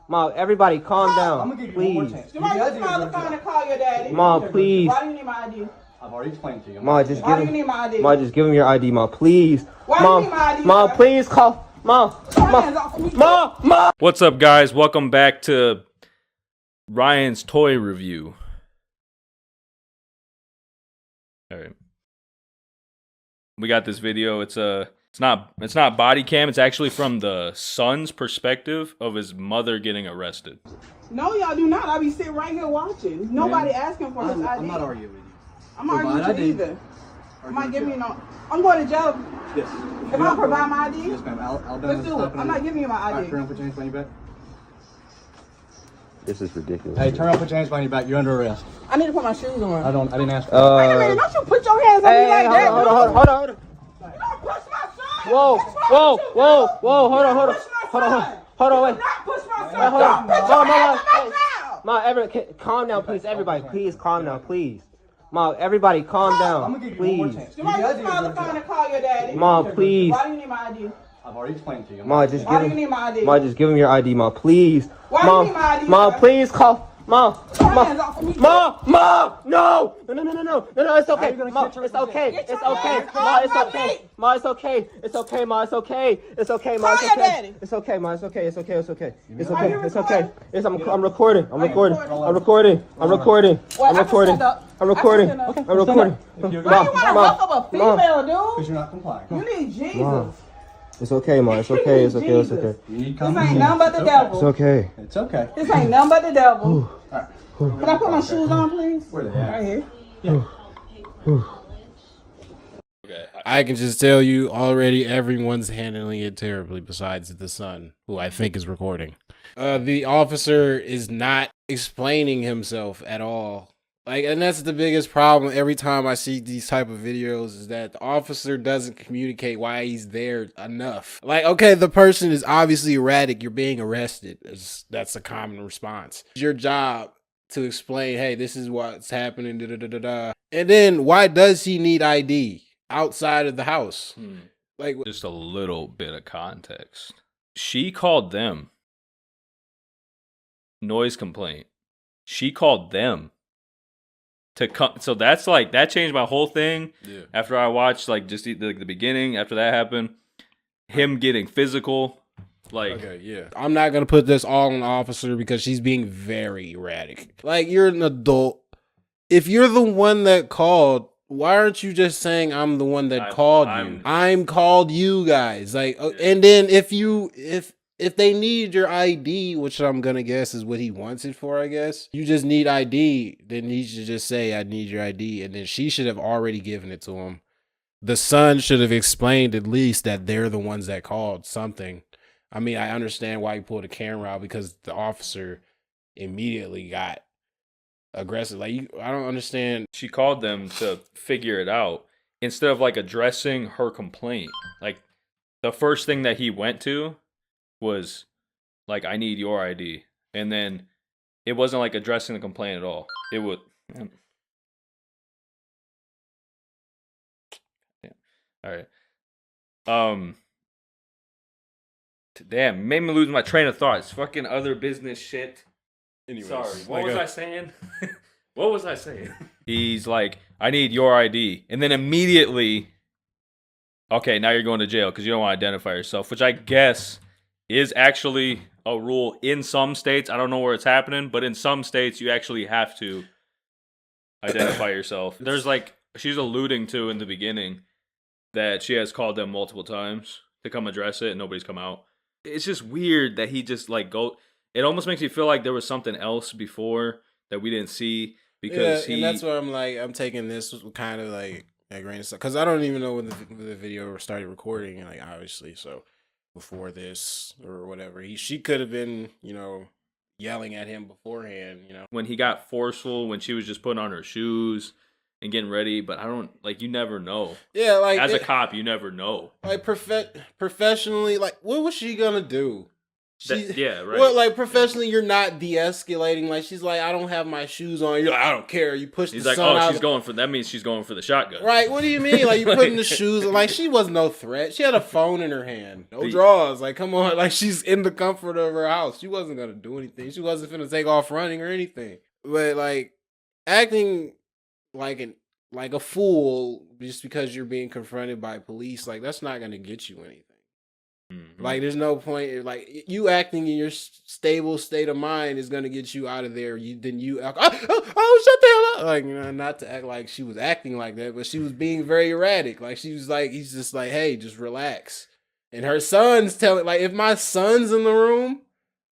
Mom, everybody calm I'm down, gonna give you one more please. chance. Somebody just call the phone and call your daddy. Mom, please. Why do you need my ID? I've already explained to you. Mom, just Why give do you need my ID? Mom, just give him your ID, Mom, please. Why do you Mom, need my ID, Mom, sir? please call. Mom, Put your Mom, hands off of me. Mom. What's up, guys? Welcome back to Ryan's toy review. All right, we got this video. It's not body cam. It's actually from the son's perspective of his mother getting arrested. No, y'all do not. I'll be sitting right here watching. Nobody asking for his ID. I'm not arguing with you. I'm arguing with Provide you ID. either. I'm not giving you no. I'm going to jail Yes. if I don't provide my ID. Yes, ma'am. Alabama Let's do it. I'm not giving you my All right, ID. turn around, put your hands behind your back. This is ridiculous. Hey, turn around, put your hands behind your back. You're under arrest. I need to put my shoes on. I didn't ask for Wait a minute, don't you put your hands on me like that. hold on. You don't push my son. Whoa, hold on. Wait. Do not push my son. Wait, hold on. Don't put your Mom, hands on my child. Mom, calm down, please. Everybody, please calm down, please. Mom, everybody, calm I'm down, gonna give you one more please. chance. Somebody just call the phone and call your daddy. Mom, please. Why do you need my ID? I've already explained to you. Mom, just Why give do you need him. my ID? Mom, just give him your ID, Mom, please. Why do you need my ID, Mom, sir? please call. Mom, Put your hands off of me. Mom, no, it's okay. you're gonna Mom, catch her it's with okay. Get It's your okay. hands Mom, off it's my okay. feet. Mom, it's okay. It's okay, Mom, it's okay. It's okay, Mom, Call it's your okay. daddy. It's okay, Mom, it's okay. It's okay. It's okay. It's Are you okay. It's okay. recording? Yes, I'm recording. I'm recording. recording? I'm recording. I'm recording. Well, I'm I can recording. stand up. I'm I can recording. stand up. I'm recording. If you're Why you want to Mom, hook up a Mom. female, Because dude? you're not complying. Come You on. need Jesus. Mom. It's okay, Mom. It's okay. It's okay. It's okay. You need This common ain't nothing but the sense. devil. It's okay. It's okay. This ain't nothing but the devil. All right. Can I put my shoes on, please? Where they at? Right here. Okay. I can just tell you already everyone's handling it terribly besides the son, who I think is recording. The officer is not explaining himself at all. And that's the biggest problem every time I see these type of videos is that the officer doesn't communicate why he's there enough. Okay, the person is obviously erratic. You're being arrested. That's a common response. It's your job to explain, hey, this is what's happening, da-da-da-da-da. And then why does he need ID outside of the house? Just a little bit of context. She called them. Noise complaint. She called them to come. So that's that changed my whole thing. Yeah. After I watched just the beginning, after that happened, him getting physical. Okay, yeah. I'm not going to put this all on the officer because she's being very erratic. You're an adult. If you're the one that called, why aren't you just saying I'm the one that called you? I'm called you guys. And then if they need your ID, which I'm going to guess is what he wants it for, I guess. You just need ID, then he should just say I need your ID, and then she should have already given it to him. The son should have explained at least that they're the ones that called something. I mean, I understand why he pulled a camera out because the officer immediately got aggressive. I don't understand. She called them to figure it out instead of addressing her complaint. The first thing that he went to was I need your ID, and then it wasn't addressing the complaint at all. It would. Yeah. All right. Damn, made me lose my train of thought. It's fucking other business shit. Anyways, Sorry, what was I saying? What was I saying? He's like, I need your ID. And then immediately, okay, now you're going to jail because you don't want to identify yourself, which I guess is actually a rule in some states. I don't know where it's happening, but in some states, you actually have to identify yourself. There's she's alluding to in the beginning that she has called them multiple times to come address it and nobody's come out. It's just weird that he just go. It almost makes me feel like there was something else before that we didn't see because and that's why I'm taking this kind of a grain of salt because I don't even know when the video started recording and obviously so before this or whatever she could have been yelling at him beforehand when he got forceful when she was just putting on her shoes and getting ready, but I don't you never know. Yeah, as a cop, you never know. Professionally, what was she gonna do? Yeah, right. Well, like professionally, you're not de-escalating. Like she's like, I don't have my shoes on. You're like, I don't care. You push He's the like, son oh, out. she's going for that means she's going for the shotgun. Right? What do you mean? Like you putting the shoes? Like she was no threat. She had a phone in her hand. No drawers. Like come on. Like she's in the comfort of her house. She wasn't gonna do anything. She wasn't finna take off running or anything. But like acting like a fool just because you're being confronted by police, like that's not gonna get you anything. Mhm. Like there's no point. Like you acting in your stable state of mind is gonna get you out of there. Shut the hell up! Like not to act like she was acting like that, but she was being very erratic. Like she was like, he's just like, hey, just relax. And her son's telling, like, if my son's in the room,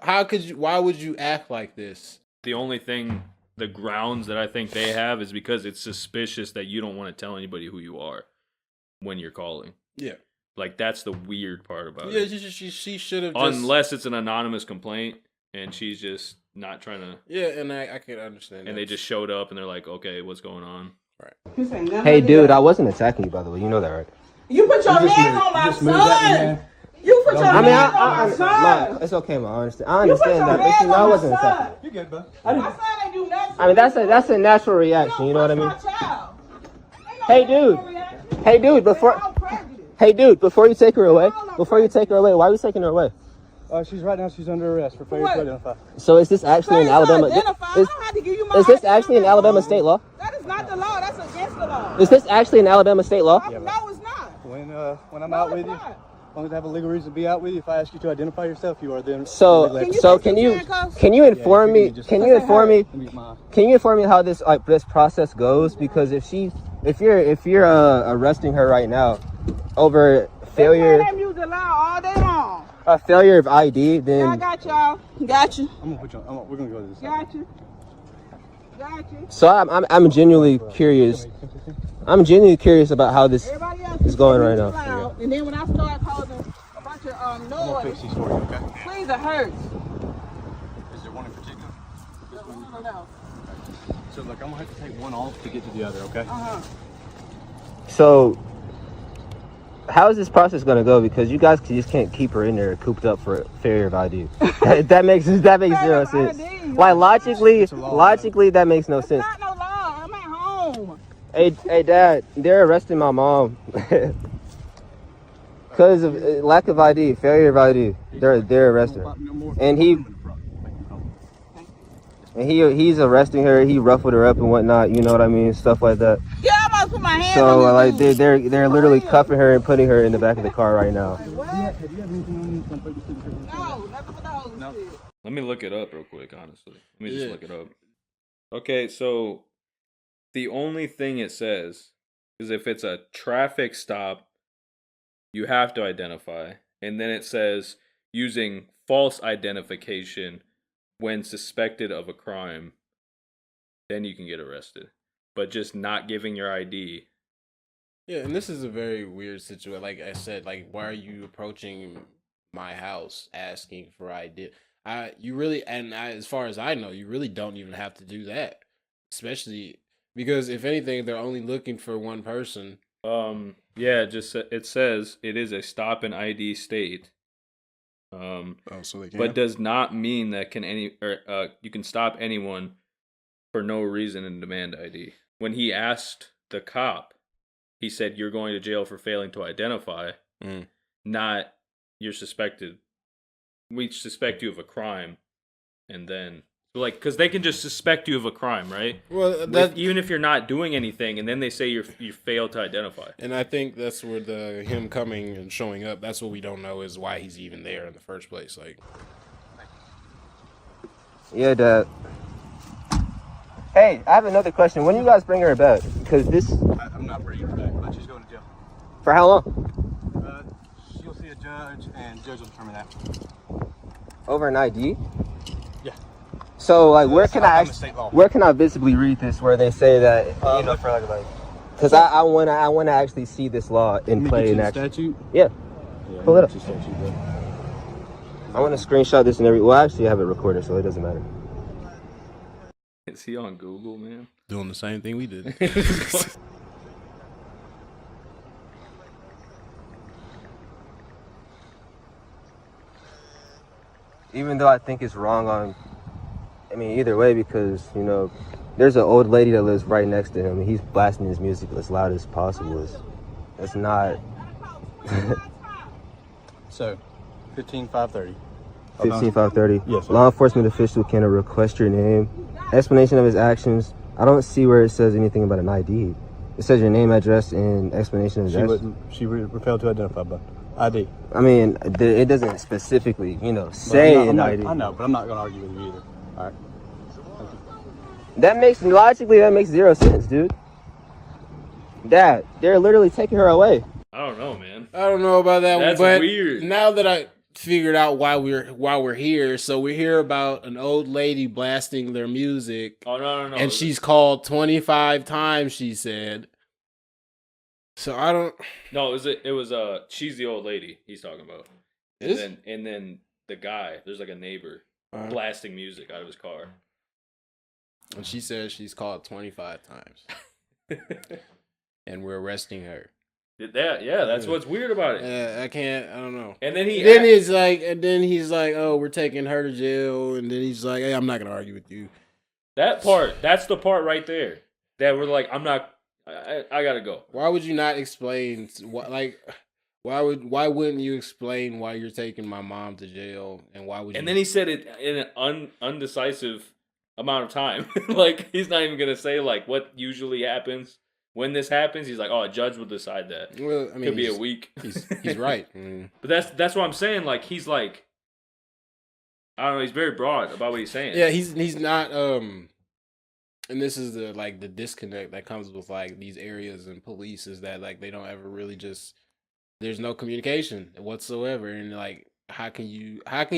why would you act like this? The only thing, the grounds that I think they have is because it's suspicious that you don't want to tell anybody who you are when you're calling. Yeah. Like, that's the weird part about Yeah, it. she should have just... Unless it's an anonymous complaint and she's just not trying to... Yeah, and I can understand and they just showed up and they're like, okay, what's going on? Right. Hey, dude, I wasn't attacking you, by the way. You know that, right? You put your hands on my son. You put your hands on my son. It's okay, man. I understand that. But I wasn't attacking. You good, bud? My son ain't do nothing. I mean, that's a natural reaction. You know what I mean? My child. Hey, dude. Hey, dude. Before you take her away, why are you taking her away? She's under arrest for failure to identify. So is this actually in Alabama? Is this actually in Alabama state law? That is not the law. That's against the law. Is this actually in Alabama state law? No, it's not. When I'm out with you, as long as I have a legal reason to be out with you, if I ask you to identify yourself, you are then. So can you inform me? Can you inform me how this process goes? Because if you're arresting her right now over failure of ID, then I got y'all. Got you. I'm gonna put you on. We're gonna go to this. Got you. so I'm genuinely curious. I'm genuinely curious about how this Everybody else is going right now. loud. And then when I start causing a bunch of I'm gonna fix noise, these for you, okay? please, it hurts. Is there one in particular? No. So look, I'm gonna have to take one off to get to the other, okay? So how is this process going to go? Because you guys just can't keep her in there cooped up for failure of ID. that makes zero sense. Why logically that makes no sense. Not no law. I'm at home. Hey, Dad, they're arresting my mom because of lack of ID, failure of ID. They're arresting her, and he's arresting her. He ruffled her up and whatnot. You know what I mean? Stuff like that. Yeah, I'm about to put my hands So on like this dude. they're literally cuffing her and putting her in the back of the car right now. What? Have you have anything on you? No, nothing but those. No. Let me look it up real quick, honestly. Let me just look it up. Okay, so the only thing it says is if it's a traffic stop, you have to identify. And then it says using false identification when suspected of a crime, then you can get arrested. But just not giving your ID. Yeah, and this is a very weird situation. Like I said, like, why are you approaching my house asking for ID? As far as I know, you really don't even have to do that. Especially because if anything, they're only looking for one person. Yeah, it says it is a stop and ID state. So they can. But does not mean that you can stop anyone for no reason and demand ID. When he asked the cop, he said, "You're going to jail for failing to identify," not "You're suspected. We suspect you of a crime," and then because they can just suspect you of a crime, right? Well, even if you're not doing anything, and then they say you failed to identify. And I think that's where him coming and showing up. That's what we don't know is why he's even there in the first place. Like, Yeah, Dad. Hey, I have another question. When you guys bring her back? Because I'm not bringing her back, but she's going to jail. For how long? She'll see a judge, and the judge will determine that. Over an ID? Yeah. So, like, where Where can I visibly read this where they say that for like? Because I wanna actually see this law in play in action. Statute? Yeah. Pull it up. Statute, I want to screenshot this and everything. Well, actually, I have it recorded, so it doesn't matter. Is he on Google, man? doing the same thing we did. even though I think it's wrong on, I mean, either way, because, you know, there's an old lady that lives right next to him, and he's blasting his music as loud as possible. It's not... So, 15-530. 15-530. Yes, sir. Law enforcement official can request your name, explanation of his actions. I don't see where it says anything about an ID. It says your name, address, and explanation of his actions. She repelled to identify by ID. I mean, it doesn't specifically, you know, say an ID. I know, but I'm not going to argue with you either. All right. That makes zero sense, dude. Dad, they're literally taking her away. I don't know, man. I don't know about that That's one, but weird. now that I figured out why we're here, so we're here about an old lady blasting their music. Oh no. And she's called 25 times, she said. So I don't. No, it was she's the old lady he's talking about. And then the guy, there's like a neighbor blasting music out of his car. And she says she's called 25 times. And we're arresting her. That's what's weird about it. I don't know. And then he's like, oh, we're taking her to jail. And then he's like, hey, I'm not going to argue with you. That's the part right there that we're like, I gotta go. Why would you not explain why wouldn't you explain why you're taking my mom to jail, and why would you? And then he said it in an undecisive amount of time. Like, he's not even gonna say like what usually happens when this happens. He's like, oh, a judge will decide that. Well, I mean, could be a week. He's right. But that's what I'm saying. Like, he's like, I don't know. He's very broad about what he's saying. Yeah, he's not. And this is the disconnect that comes with like these areas and police is that like they don't ever really just, there's no communication whatsoever, and like how can you have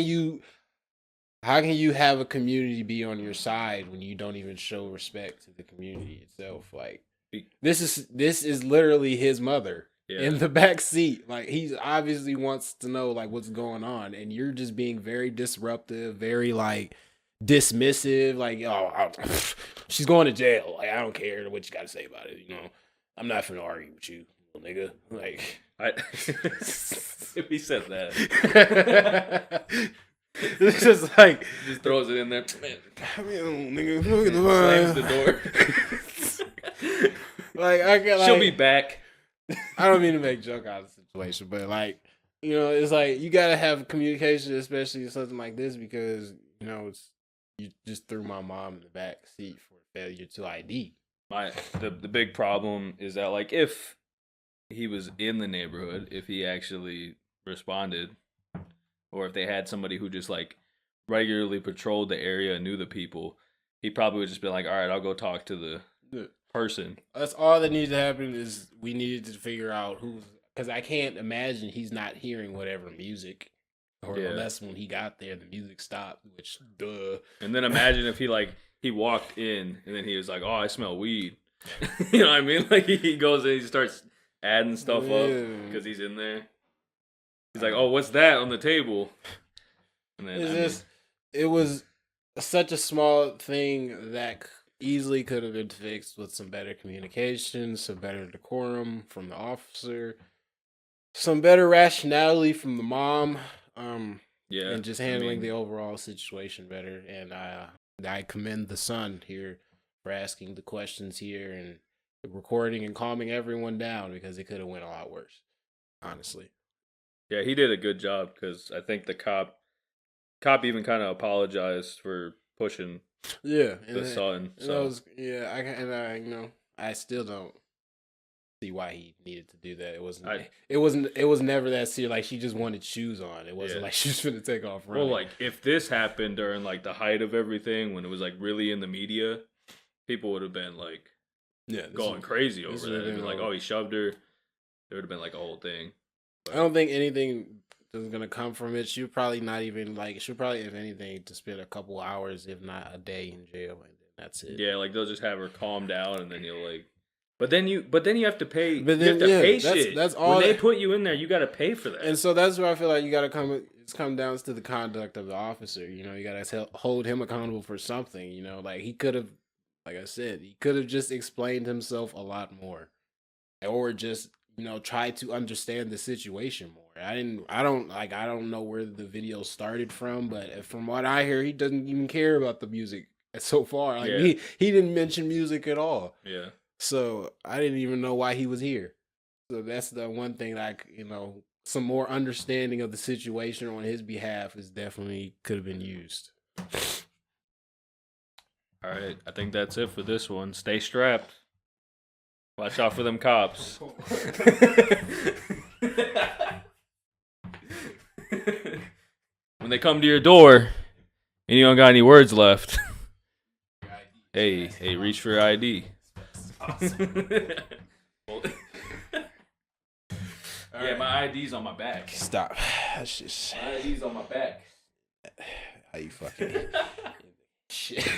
a community be on your side when you don't even show respect to the community itself? Like, this is literally his mother in the back seat. Like, he obviously wants to know like what's going on, and you're just being very disruptive, very like dismissive. Like, oh, she's going to jail. Like, I don't care what you got to say about it. You know, I'm not finna argue with you, little nigga. Like, if he said that. It's just like, just throws it in there. Man, nigga, look at the slams the door. Like, I get like, she'll be back. I don't mean to make joke out of the situation, but like, you know, it's like you gotta have communication, especially in something like this, because you know you just threw my mom in the back seat for failure to ID. The big problem is that like if he was in the neighborhood, if he actually responded, or if they had somebody who just like regularly patrolled the area and knew the people, he probably would just be like, all right, I'll go talk to the person. That's all that needs to happen. Is we needed to figure out who's, because I can't imagine he's not hearing whatever music, or unless when he got there the music stopped, which duh. And then imagine if he walked in and then he was like, oh, I smell weed. You know what I mean? Like, he goes in, he starts adding stuff up because he's in there. He's like, oh, what's that on the table? And then it was such a small thing that easily could have been fixed with some better communication, some better decorum from the officer, some better rationality from the mom, and just handling the overall situation better. And I commend the son here for asking the questions here and recording and calming everyone down, because it could have went a lot worse, honestly. Yeah, he did a good job, because I think the cop even kind of apologized for pushing the son. So I still don't see why he needed to do that. It was never that serious. Like, she just wanted shoes on. It wasn't like she was gonna take off running. Well, like, if this happened during like the height of everything, when it was like really in the media, people would have been like going crazy over that. They'd be like, oh, he shoved her. There would have been like a whole thing. I don't think anything is gonna come from it. She'll probably, if anything, to spend a couple hours, if not a day, in jail, and then that's it. Yeah, like, they'll just have her calm down, and then you'll like. But then you have to pay. But then, you have to pay shit. That's all. When they put you in there, you got to pay for that. And so that's where I feel like you got to come. It's come down to the conduct of the officer. You know, you got to hold him accountable for something. You know, like, he could have, like I said, he could have just explained himself a lot more, or just, you know, try to understand the situation more. I don't know where the video started from, but from what I hear, he doesn't even care about the music so far. Like Yeah. he didn't mention music at all. Yeah. So I didn't even know why he was here. So that's the one thing some more understanding of the situation on his behalf is definitely could have been used. All right, I think that's it for this one. Stay strapped. Watch out for them cops. When they come to your door and you don't got any words left, hey, reach for your ID. Yeah, my ID's on my back. Stop. That's just My ID's on my back. how you fucking shit.